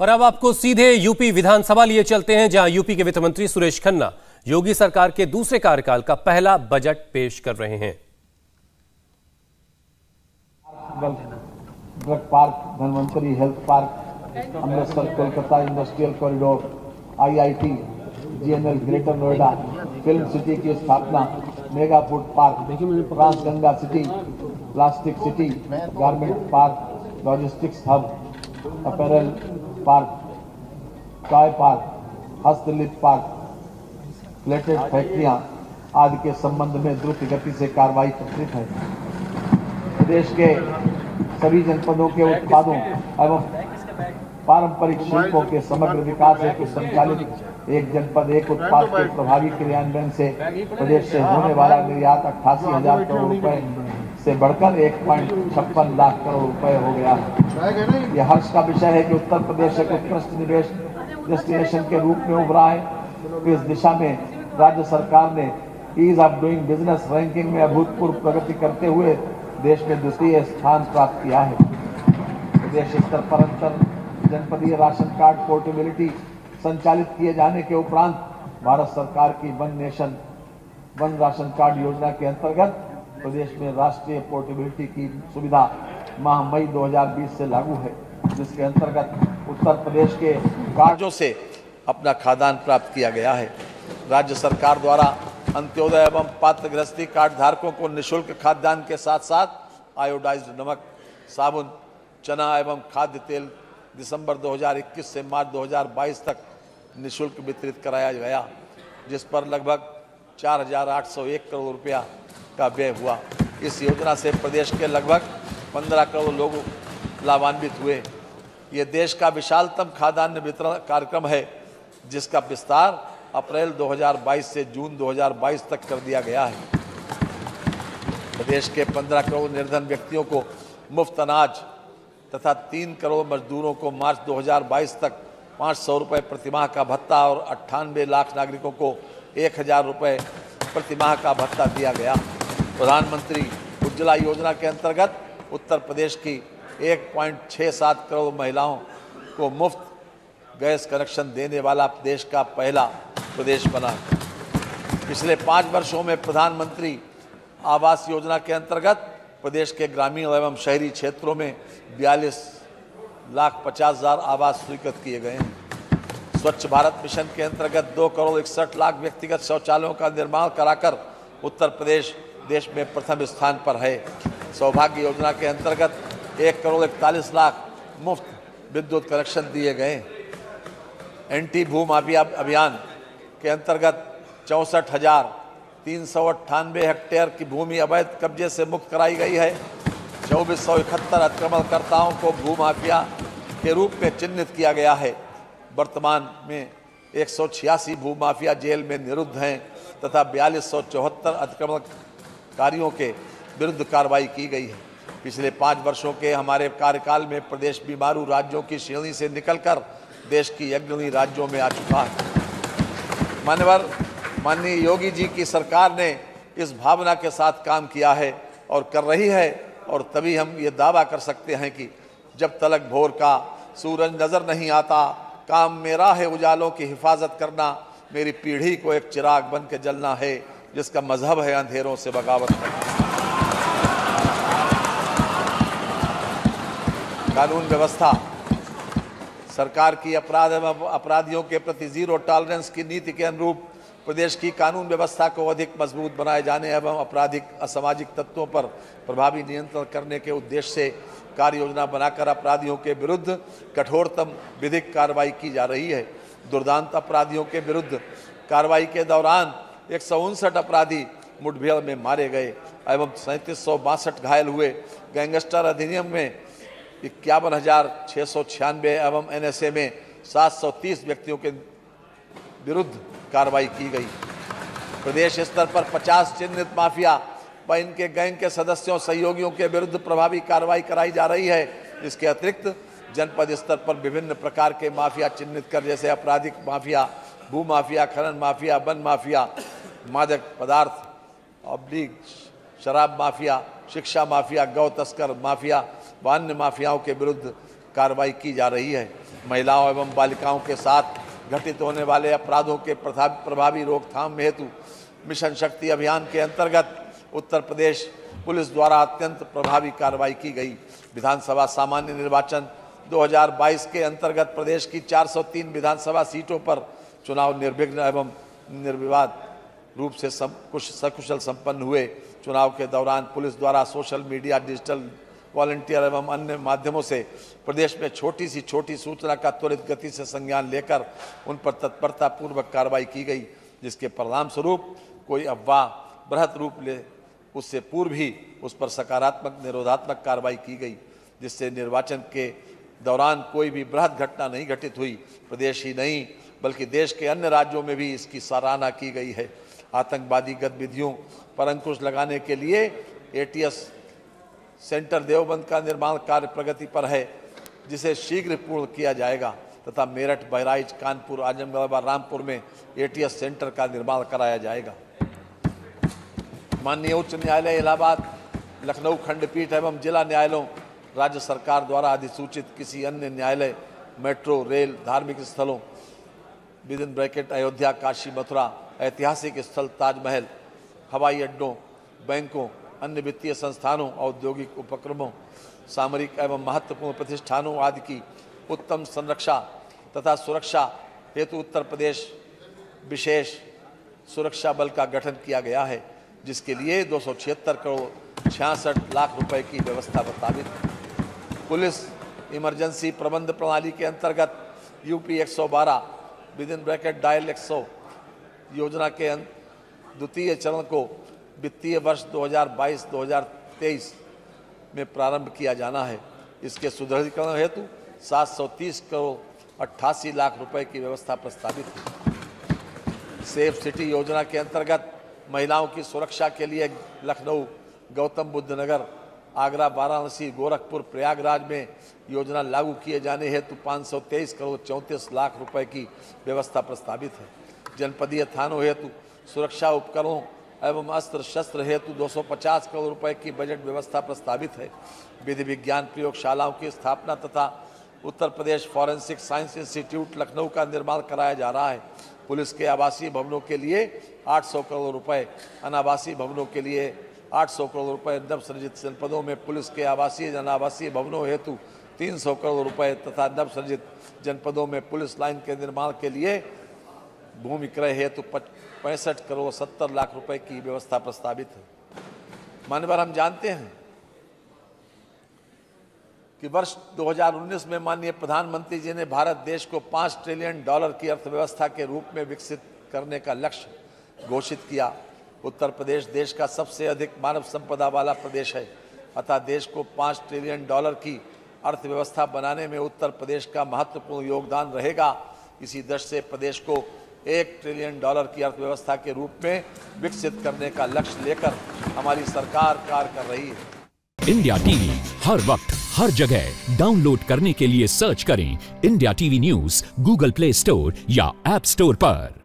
और अब आपको सीधे यूपी विधानसभा लिए चलते हैं, जहां यूपी के वित्त मंत्री सुरेश खन्ना योगी सरकार के दूसरे कार्यकाल का पहला बजट पेश कर रहे हैं। Drug park, Dhanvantari health park, Amritsar Kolkata industrial corridor, IIT, GNL greater Noida, film city की स्थापना, mega food park, Trans Ganga city, plastic city, garment park, logistics hub, apparel park, toy park, हस्तशिल्प पार्क, प्लेटेड फैक्ट्रियां आदि के संबंध में द्रुत गति से कार्रवाई प्रचलित है। प्रदेश के सभी जनपदों के उत्पादों एवं पारंपरिक शिल्पों के समग्र विकास हेतु संचालित एक जनपद एक उत्पाद के प्रभावी क्रियान्वयन से प्रदेश से होने वाला निर्यात 88,000 करोड़ रुपए से बढ़कर 1.56 लाख करोड़ रुपए हो गया है। यह हर्ष का विषय है कि उत्तर प्रदेश एक उत्कृष्ट निवेश डेस्टिनेशन के रूप में उभरा है। इस दिशा में राज्य सरकार ने ease of doing business ranking में अभूतपूर्व प्रगति करते हुए देश में द्वितीय स्थान प्राप्त किया है। प्रदेश स्तर पर अंतर जनपदीय राशन कार्ड पोर्टेबिलिटी संचालित किए जाने के उपरांत भारत सरकार की one nation one ration card योजना के अंतर्गत प्रदेश में राष्ट्रीय पोर्टेबिलिटी की सुविधा माह मई 2020 से लागू है, जिसके अंतर्गत उत्तर प्रदेश के कार्डों से अपना खाद्यान्न प्राप्त किया गया है। राज्य सरकार द्वारा अंत्योदय एवं पात्र गृहस्थी कार्ड धारकों को निःशुल्क खाद्यान्न के साथ साथ आयोडाइज्ड नमक, साबुन, चना एवं खाद्य तेल दिसंबर 2021 से मार्च 2022 तक निःशुल्क वितरित कराया गया, जिस पर लगभग 4,801 करोड़ रुपया का व्यय हुआ। इस योजना से प्रदेश के लगभग 15 करोड़ लोग लाभान्वित हुए। ये देश का विशालतम खाद्यान्न वितरण कार्यक्रम है, जिसका विस्तार अप्रैल 2022 से जून 2022 तक कर दिया गया है। प्रदेश के 15 करोड़ निर्धन व्यक्तियों को मुफ्त अनाज तथा 3 करोड़ मजदूरों को मार्च 2022 तक 500 रुपये प्रतिमाह का भत्ता और 98 लाख नागरिकों को 1,000 रुपये प्रतिमाह का भत्ता दिया गया। प्रधानमंत्री उज्ज्वला योजना के अंतर्गत उत्तर प्रदेश की 1.67 करोड़ महिलाओं को मुफ्त गैस कनेक्शन देने वाला देश का पहला प्रदेश बना। पिछले 5 वर्षों में प्रधानमंत्री आवास योजना के अंतर्गत प्रदेश के ग्रामीण एवं शहरी क्षेत्रों में 42,50,000 आवास स्वीकृत किए गए हैं। स्वच्छ भारत मिशन के अंतर्गत 2 करोड़ 61 लाख व्यक्तिगत शौचालयों का निर्माण कराकर उत्तर प्रदेश देश में प्रथम स्थान पर है। सौभाग्य योजना के अंतर्गत 1 करोड़ 41 लाख मुफ्त विद्युत कनेक्शन दिए गए। एंटी भूमाफिया अभियान के अंतर्गत 64,398 हेक्टेयर की भूमि अवैध कब्जे से मुक्त कराई गई है। 2,471 अतिक्रमणकर्ताओं को भूमाफिया के रूप में चिन्हित किया गया है। वर्तमान में 186 भूमाफिया जेल में निरुद्ध हैं तथा 4,274 अतिक्रमणकारियों के विरुद्ध कार्रवाई की गई है। पिछले 5 वर्षों के हमारे कार्यकाल में प्रदेश बीमारू राज्यों की श्रेणी से निकलकर देश की अग्रणी राज्यों में आ चुका है। माननीय योगी जी की सरकार ने इस भावना के साथ काम किया है और कर रही है, और तभी हम ये दावा कर सकते हैं कि जब तलक भोर का सूरज नजर नहीं आता, काम मेरा है उजालों की हिफाजत करना, मेरी पीढ़ी को एक चिराग बन के जलना है, जिसका मजहब है अंधेरों से बगावत करना। कानून व्यवस्था सरकार की अपराध एवं अपराधियों के प्रति जीरो टॉलरेंस की नीति के अनुरूप प्रदेश की कानून व्यवस्था को अधिक मजबूत बनाए जाने एवं आपराधिक असामाजिक तत्वों पर प्रभावी नियंत्रण करने के उद्देश्य से कार्य योजना बनाकर अपराधियों के विरुद्ध कठोरतम विधिक कार्रवाई की जा रही है। दुर्दांत अपराधियों के विरुद्ध कार्रवाई के दौरान 159 अपराधी मुठभेड़ में मारे गए एवं 3762 घायल हुए। गैंगस्टर अधिनियम में 51,696 एवं NSA में 730 व्यक्तियों के विरुद्ध कार्रवाई की गई। प्रदेश स्तर पर 50 चिन्हित माफिया व इनके गैंग के सदस्यों सहयोगियों के विरुद्ध प्रभावी कार्रवाई कराई जा रही है। इसके अतिरिक्त जनपद स्तर पर विभिन्न प्रकार के माफिया चिन्हित कर, जैसे आपराधिक माफिया, भू माफिया, खनन माफिया, वन माफिया, मादक पदार्थ ऑब्लिक शराब माफिया, शिक्षा माफिया, गौ तस्कर माफिया व अन्य माफियाओं के विरुद्ध कार्रवाई की जा रही है। महिलाओं एवं बालिकाओं के साथ घटित होने वाले अपराधों के प्रभावी रोकथाम हेतु मिशन शक्ति अभियान के अंतर्गत उत्तर प्रदेश पुलिस द्वारा अत्यंत प्रभावी कार्रवाई की गई। विधानसभा सामान्य निर्वाचन 2022 के अंतर्गत प्रदेश की 403 विधानसभा सीटों पर चुनाव निर्विघ्न एवं निर्विवाद रूप से सकुशल संपन्न हुए। चुनाव के दौरान पुलिस द्वारा सोशल मीडिया, डिजिटल वॉलंटियर एवं अन्य माध्यमों से प्रदेश में छोटी से छोटी सूचना का त्वरित गति से संज्ञान लेकर उन पर तत्परता पूर्वक कार्रवाई की गई, जिसके परिणाम स्वरूप कोई अफवाह बृहत रूप ले उससे पूर्व ही उस पर सकारात्मक निरोधात्मक कार्रवाई की गई, जिससे निर्वाचन के दौरान कोई भी बृहत घटना नहीं घटित हुई। प्रदेश ही नहीं बल्कि देश के अन्य राज्यों में भी इसकी सराहना की गई है। आतंकवादी गतिविधियों पर अंकुश लगाने के लिए एटीएस सेंटर देवबंद का निर्माण कार्य प्रगति पर है, जिसे शीघ्र पूर्ण किया जाएगा तथा मेरठ, बहराइच, कानपुर, आजमगढ़ व रामपुर में एटीएस सेंटर का निर्माण कराया जाएगा। माननीय उच्च न्यायालय इलाहाबाद, लखनऊ खंडपीठ एवं जिला न्यायालयों राज्य सरकार द्वारा अधिसूचित किसी अन्य न्यायालय, मेट्रो, रेल, धार्मिक स्थलों (अयोध्या, काशी, मथुरा), ऐतिहासिक स्थल ताजमहल, हवाई अड्डों, बैंकों, अन्य वित्तीय संस्थानों, औद्योगिक उपक्रमों, सामरिक एवं महत्वपूर्ण प्रतिष्ठानों आदि की उत्तम संरक्षा तथा सुरक्षा हेतु उत्तर प्रदेश विशेष सुरक्षा बल का गठन किया गया है, जिसके लिए 276 करोड़ 66 लाख रुपए की व्यवस्था प्रस्तावित है। पुलिस इमरजेंसी प्रबंध प्रणाली के अंतर्गत यूपी 112 (डायल 100) योजना के द्वितीय चरण को वित्तीय वर्ष 2022-2023 में प्रारंभ किया जाना है। इसके सुदृढ़ीकरण हेतु 730 करोड़ 88 लाख रुपए की व्यवस्था प्रस्तावित है। सेफ सिटी योजना के अंतर्गत महिलाओं की सुरक्षा के लिए लखनऊ, गौतम बुद्ध नगर, आगरा, वाराणसी, गोरखपुर, प्रयागराज में योजना लागू किए जाने हेतु 523 करोड़ 34 लाख रुपए की व्यवस्था प्रस्तावित है। जनपदीय थानों हेतु सुरक्षा उपकरणों एवं अस्त्र शस्त्र हेतु 250 करोड़ रुपए की बजट व्यवस्था प्रस्तावित है। विधि विज्ञान प्रयोगशालाओं की स्थापना तथा Uttar Pradesh forensic science institute Lucknow का निर्माण कराया जा रहा है। पुलिस के आवासीय भवनों के लिए 800 करोड़ रुपए, अनावासीय भवनों के लिए 800 करोड़ रुपए, नवसृजित जनपदों में पुलिस के आवासीय अनावासीय भवनों हेतु 300 करोड़ रुपए तथा नवसृजित जनपदों में पुलिस लाइन के निर्माण के लिए भूमि क्रय हेतु 65 करोड़ 70 लाख रुपए की व्यवस्था प्रस्तावित है। मान्यवर, हम जानते हैं कि वर्ष 2019 में माननीय प्रधानमंत्री जी ने भारत देश को $5 ट्रिलियन की अर्थव्यवस्था के रूप में विकसित करने का लक्ष्य घोषित किया। उत्तर प्रदेश देश का सबसे अधिक मानव संपदा वाला प्रदेश है, अतः देश को $5 ट्रिलियन की अर्थव्यवस्था बनाने में उत्तर प्रदेश का महत्वपूर्ण योगदान रहेगा। इसी दृष्टि से प्रदेश को $1 ट्रिलियन की अर्थव्यवस्था के रूप में विकसित करने का लक्ष्य लेकर हमारी सरकार कार्य कर रही है। इंडिया टीवी हर वक्त हर जगह डाउनलोड करने के लिए सर्च करें India TV news Google play store या ऐप स्टोर पर।